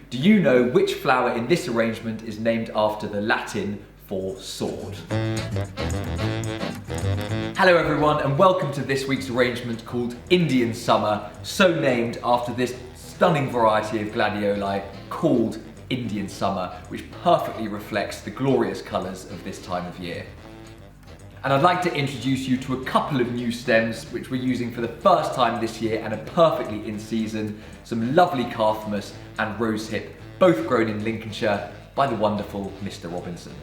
Do you know which flower in this arrangement is named after the Latin for sword? Hello everyone and welcome to this week's arrangement called Indian Summer, so named after this stunning variety of gladioli called Indian Summer, which perfectly reflects the glorious colours of this time of year. And I'd like to introduce you to a couple of new stems which we're using for the first time this year and are perfectly in season. Some lovely Carthamus and Rosehip, both grown in Lincolnshire by the wonderful Mr. Robinson.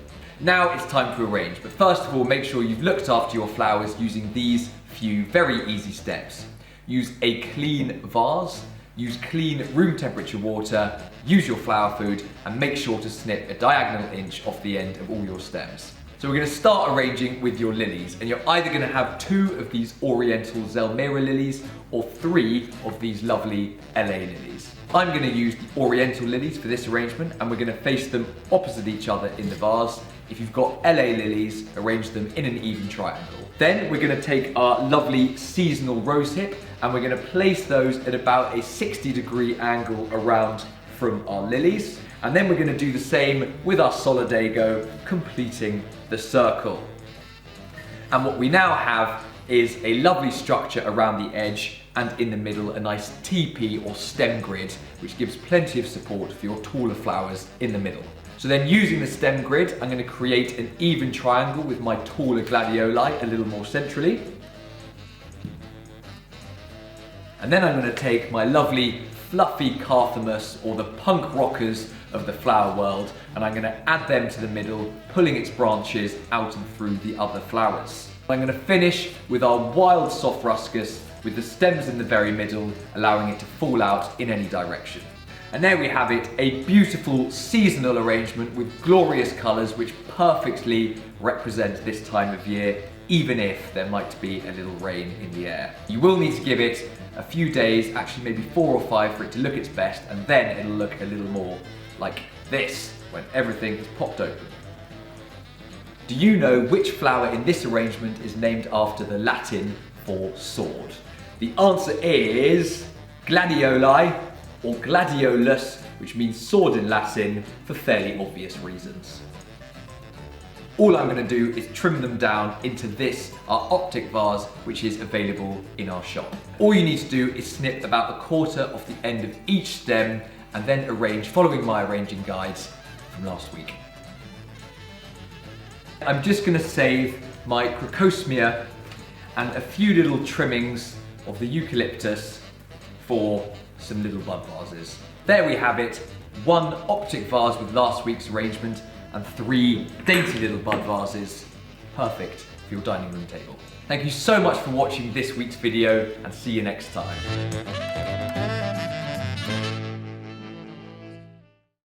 Now it's time to arrange, but first of all make sure you've looked after your flowers using these few very easy steps. Use a clean vase, use clean room temperature water, use your flower food and make sure to snip a diagonal inch off the end of all your stems. So we're going to start arranging with your lilies, and you're either going to have 2 of these Oriental Zelmira lilies or 3 of these lovely LA lilies. I'm going to use the Oriental lilies for this arrangement and we're going to face them opposite each other in the vase. If you've got LA lilies, arrange them in an even triangle. Then we're going to take our lovely seasonal rosehip and we're going to place those at about a 60-degree angle around from our lilies. And then we're going to do the same with our solidago, completing the circle. And what we now have is a lovely structure around the edge and in the middle a nice TP or stem grid, which gives plenty of support for your taller flowers in the middle. So then using the stem grid, I'm going to create an even triangle with my taller gladioli a little more centrally. And then I'm going to take my lovely fluffy Carthamus, or the punk rockers of the flower world, and I'm going to add them to the middle, pulling its branches out and through the other flowers. I'm going to finish with our wild soft ruscus with the stems in the very middle, allowing it to fall out in any direction. And there we have it, a beautiful seasonal arrangement with glorious colours which perfectly represent this time of year, even if there might be a little rain in the air. You will need to give it a few days, actually maybe 4 or 5 for it to look its best, and then it'll look a little more like this when everything is popped open. Do you know which flower in this arrangement is named after the Latin for sword? The answer is gladioli, or gladiolus, which means sword in Latin for fairly obvious reasons. All I'm going to do is trim them down into this, our optic vase, which is available in our shop. All you need to do is snip about 1/4 off the end of each stem and then arrange following my arranging guides from last week. I'm just going to save my crocosmia and a few little trimmings of the eucalyptus for some little bud vases. There we have it, 1 optic vase with last week's arrangement and 3 dainty little bud vases, perfect for your dining room table. Thank you so much for watching this week's video and see you next time.